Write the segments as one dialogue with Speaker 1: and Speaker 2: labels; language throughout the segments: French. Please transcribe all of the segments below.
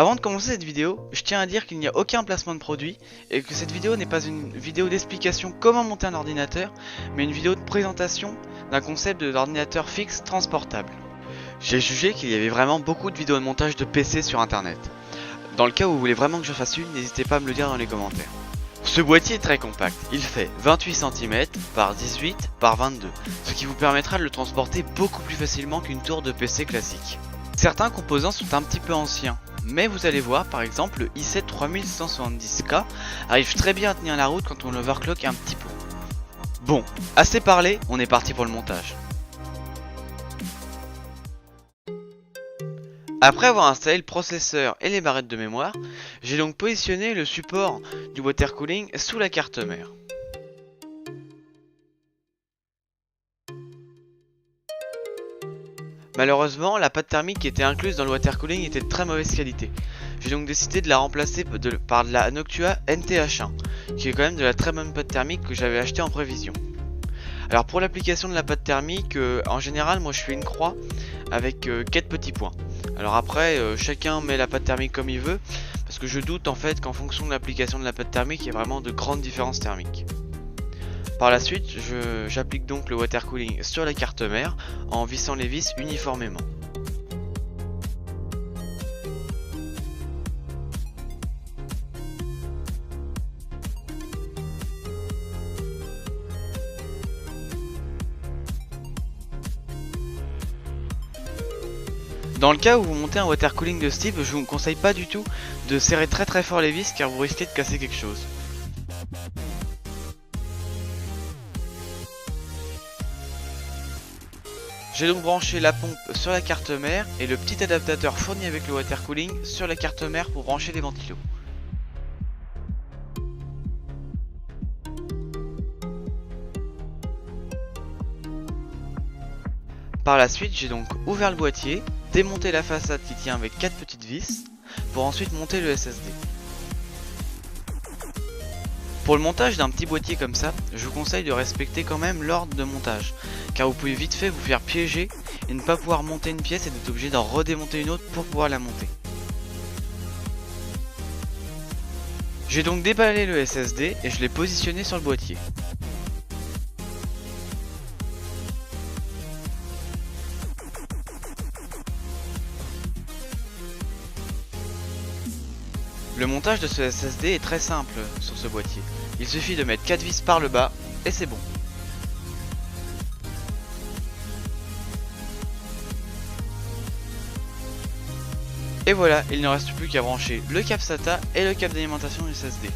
Speaker 1: Avant de commencer cette vidéo, je tiens à dire qu'il n'y a aucun placement de produit et que cette vidéo n'est pas une vidéo d'explication comment monter un ordinateur, mais une vidéo de présentation d'un concept d'ordinateur fixe transportable. J'ai jugé qu'il y avait vraiment beaucoup de vidéos de montage de PC sur internet. Dans le cas où vous voulez vraiment que je fasse une, n'hésitez pas à me le dire dans les commentaires. Ce boîtier est très compact, il fait 28 cm par 18 par 22, ce qui vous permettra de le transporter beaucoup plus facilement qu'une tour de PC classique. Certains composants sont un petit peu anciens, mais vous allez voir, par exemple, le i7 3170K arrive très bien à tenir la route quand on l'overclock un petit peu. Bon, assez parlé, on est parti pour le montage. Après avoir installé le processeur et les barrettes de mémoire, j'ai donc positionné le support du water cooling sous la carte mère. Malheureusement, la pâte thermique qui était incluse dans le water cooling était de très mauvaise qualité. J'ai donc décidé de la remplacer par de la Noctua NTH1, qui est quand même de la très bonne pâte thermique que j'avais acheté en prévision. Alors pour l'application de la pâte thermique, en général, moi je fais une croix avec 4 petits points. Alors après, chacun met la pâte thermique comme il veut, parce que je doute en fait qu'en fonction de l'application de la pâte thermique, il y a vraiment de grandes différences thermiques. Par la suite, j'applique donc le water cooling sur la carte mère en vissant les vis uniformément. Dans le cas où vous montez un water cooling de ce type, je vous conseille pas du tout de serrer très fort les vis car vous risquez de casser quelque chose. J'ai donc branché la pompe sur la carte mère et le petit adaptateur fourni avec le water cooling sur la carte mère pour brancher les ventilos. Par la suite, j'ai donc ouvert le boîtier, démonté la façade qui tient avec 4 petites vis, pour ensuite monter le SSD. Pour le montage d'un petit boîtier comme ça, je vous conseille de respecter quand même l'ordre de montage, car vous pouvez vite fait vous faire piéger et ne pas pouvoir monter une pièce et d'être obligé d'en redémonter une autre pour pouvoir la monter. J'ai donc déballé le SSD et je l'ai positionné sur le boîtier. Le montage de ce SSD est très simple sur ce boîtier. Il suffit de mettre 4 vis par le bas et c'est bon. Et voilà, il ne reste plus qu'à brancher le câble SATA et le câble d'alimentation du SSD.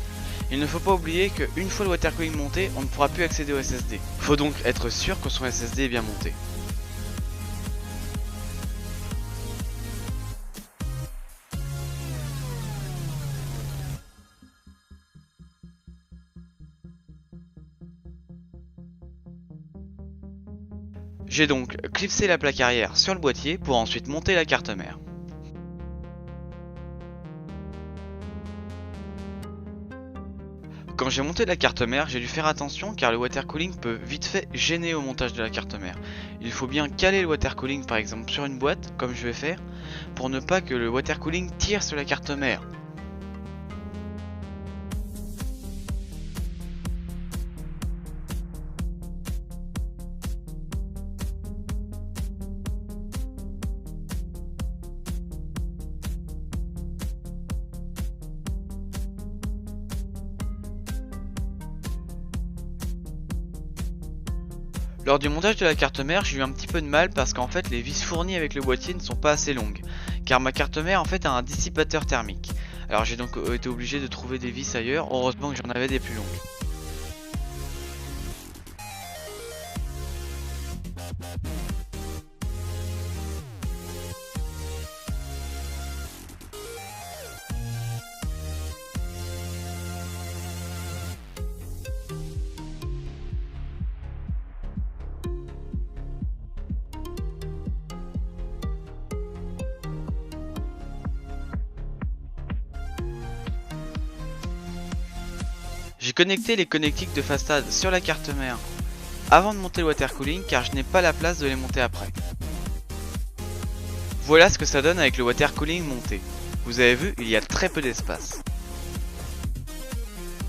Speaker 1: Il ne faut pas oublier qu'une fois le water cooling monté, on ne pourra plus accéder au SSD. Faut donc être sûr que son SSD est bien monté. J'ai donc clipsé la plaque arrière sur le boîtier pour ensuite monter la carte mère. Quand j'ai monté la carte mère, j'ai dû faire attention car le water cooling peut vite fait gêner au montage de la carte mère. Il faut bien caler le water cooling par exemple sur une boîte, comme je vais faire, pour ne pas que le water cooling tire sur la carte mère. Lors du montage de la carte mère, j'ai eu un petit peu de mal parce qu'en fait les vis fournies avec le boîtier ne sont pas assez longues, car ma carte mère en fait a un dissipateur thermique. Alors j'ai donc été obligé de trouver des vis ailleurs, heureusement que j'en avais des plus longues. J'ai connecté les connectiques de façade sur la carte mère avant de monter le water cooling car je n'ai pas la place de les monter après. Voilà ce que ça donne avec le water cooling monté. Vous avez vu, il y a très peu d'espace.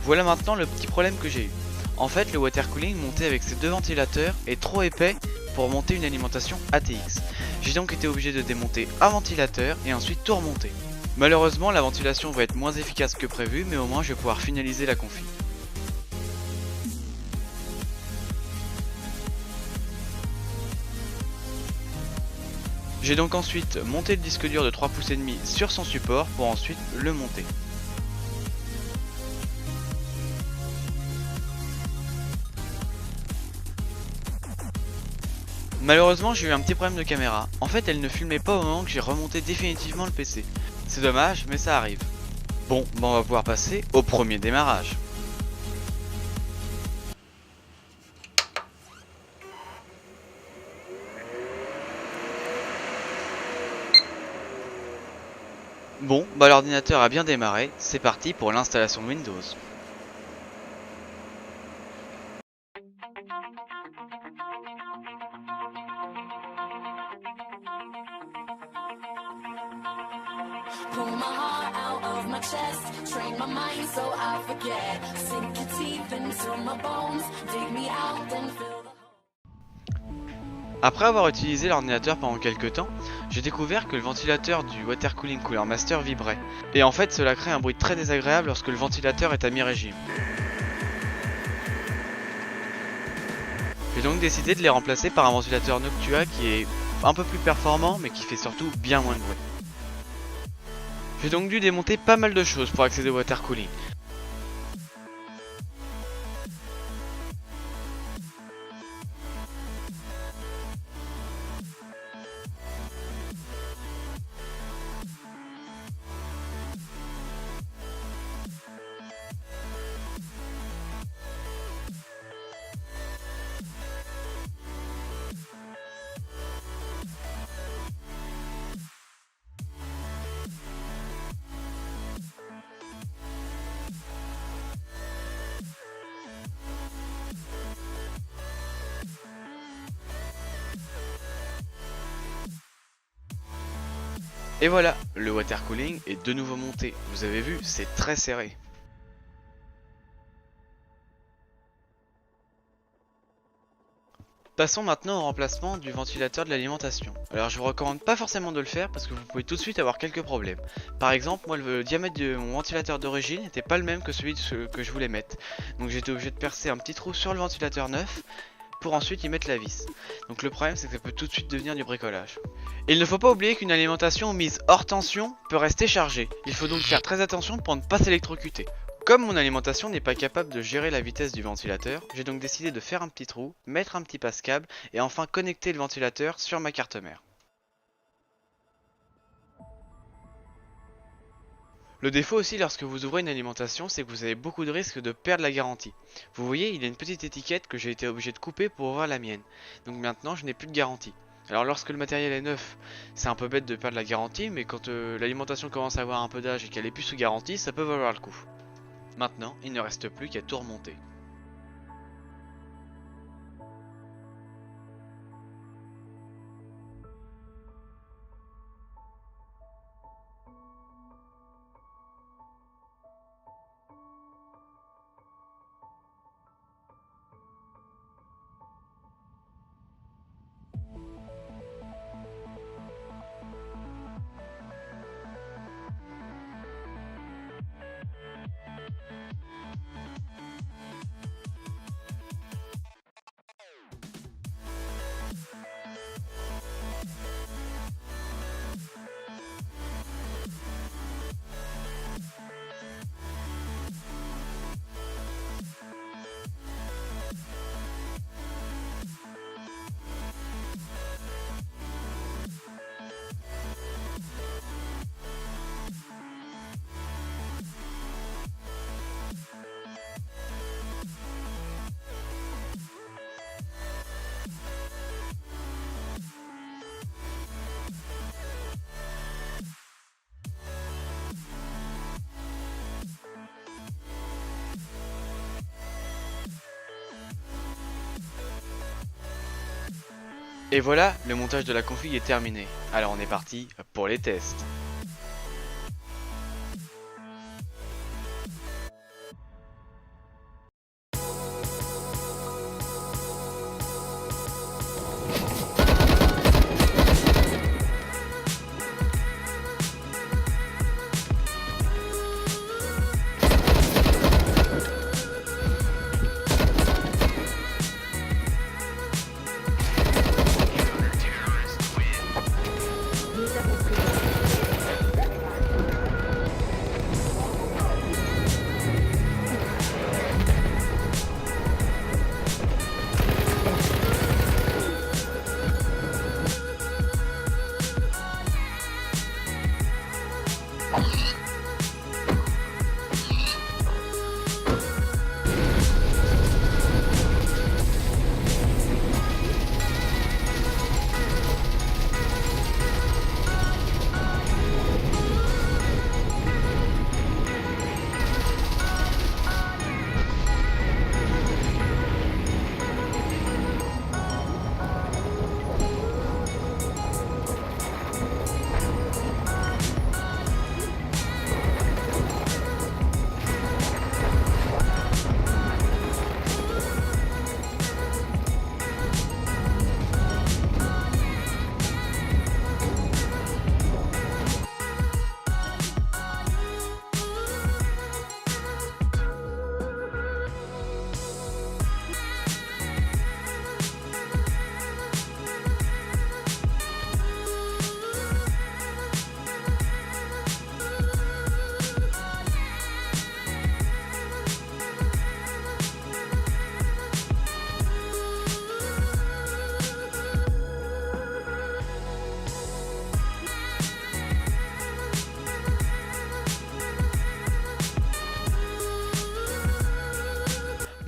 Speaker 1: Voilà maintenant le petit problème que j'ai eu. En fait, le water cooling monté avec ces deux ventilateurs est trop épais pour monter une alimentation ATX. J'ai donc été obligé de démonter un ventilateur et ensuite tout remonter. Malheureusement, la ventilation va être moins efficace que prévu, mais au moins je vais pouvoir finaliser la config. J'ai donc ensuite monté le disque dur de 3 pouces et demi sur son support pour ensuite le monter. Malheureusement, j'ai eu un petit problème de caméra. En fait, elle ne filmait pas au moment que j'ai remonté définitivement le PC. C'est dommage, mais ça arrive. Bon, on va pouvoir passer au premier démarrage. Bon, l'ordinateur a bien démarré, c'est parti pour l'installation de Windows. Pull my heart out of my chest, train my mind so I forget, sink your teeth into my bones, dig me out and fill the... Après avoir utilisé l'ordinateur pendant quelques temps, j'ai découvert que le ventilateur du Water Cooling Cooler Master vibrait. Et en fait, cela crée un bruit très désagréable lorsque le ventilateur est à mi-régime. J'ai donc décidé de les remplacer par un ventilateur Noctua qui est un peu plus performant mais qui fait surtout bien moins de bruit. J'ai donc dû démonter pas mal de choses pour accéder au water cooling. Et voilà, le water cooling est de nouveau monté. Vous avez vu, c'est très serré. Passons maintenant au remplacement du ventilateur de l'alimentation. Alors je vous recommande pas forcément de le faire parce que vous pouvez tout de suite avoir quelques problèmes. Par exemple, moi le diamètre de mon ventilateur d'origine n'était pas le même que celui que je voulais mettre. Donc j'étais obligé de percer un petit trou sur le ventilateur neuf pour ensuite y mettre la vis. Donc le problème c'est que ça peut tout de suite devenir du bricolage. Et il ne faut pas oublier qu'une alimentation mise hors tension peut rester chargée. Il faut donc faire très attention pour ne pas s'électrocuter. Comme mon alimentation n'est pas capable de gérer la vitesse du ventilateur, j'ai donc décidé de faire un petit trou, mettre un petit passe-câble et enfin connecter le ventilateur sur ma carte mère. Le défaut aussi lorsque vous ouvrez une alimentation, c'est que vous avez beaucoup de risques de perdre la garantie. Vous voyez, il y a une petite étiquette que j'ai été obligé de couper pour ouvrir la mienne. Donc maintenant, je n'ai plus de garantie. Alors lorsque le matériel est neuf, c'est un peu bête de perdre la garantie, mais quand l'alimentation commence à avoir un peu d'âge et qu'elle est plus sous garantie, ça peut valoir le coup. Maintenant, il ne reste plus qu'à tout remonter. Et voilà, le montage de la config est terminé. Alors on est parti pour les tests.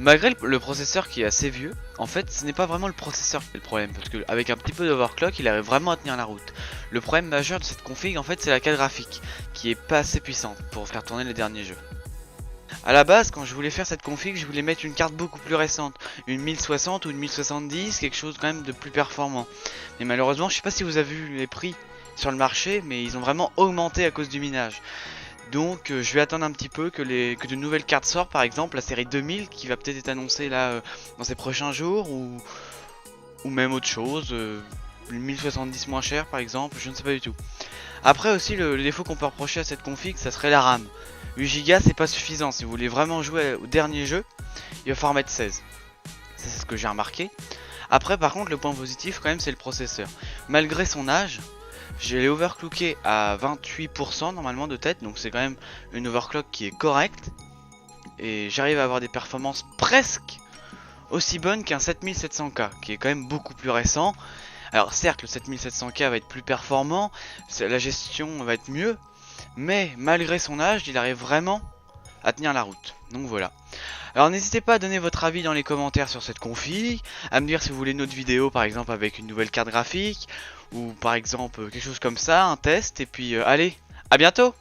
Speaker 1: Malgré le processeur qui est assez vieux, en fait ce n'est pas vraiment le processeur qui est le problème, parce qu'avec un petit peu d'overclock il arrive vraiment à tenir la route. Le problème majeur de cette config en fait c'est la carte graphique, qui est pas assez puissante pour faire tourner les derniers jeux. A la base quand je voulais faire cette config je voulais mettre une carte beaucoup plus récente, une 1060 ou une 1070, quelque chose quand même de plus performant. Mais malheureusement je sais pas si vous avez vu les prix sur le marché, mais ils ont vraiment augmenté à cause du minage. Donc je vais attendre un petit peu que de nouvelles cartes sortent, par exemple la série 2000 qui va peut-être être annoncée là dans ces prochains jours, ou même autre chose, une 1070 moins cher par exemple, je ne sais pas du tout. Après aussi le défaut qu'on peut reprocher à cette config ça serait la RAM. 8 Go c'est pas suffisant, si vous voulez vraiment jouer au dernier jeu il va falloir mettre 16. C'est ce que j'ai remarqué. Après par contre le point positif quand même c'est le processeur. Malgré son âge, je l'ai overclocké à 28% normalement de tête, donc c'est quand même une overclock qui est correcte. Et j'arrive à avoir des performances presque aussi bonnes qu'un 7700K, qui est quand même beaucoup plus récent. Alors certes le 7700K va être plus performant, la gestion va être mieux, mais malgré son âge il arrive vraiment à tenir la route. Donc voilà. Alors n'hésitez pas à donner votre avis dans les commentaires sur cette config, à me dire si vous voulez une autre vidéo par exemple avec une nouvelle carte graphique, ou par exemple quelque chose comme ça, un test, et puis allez, à bientôt!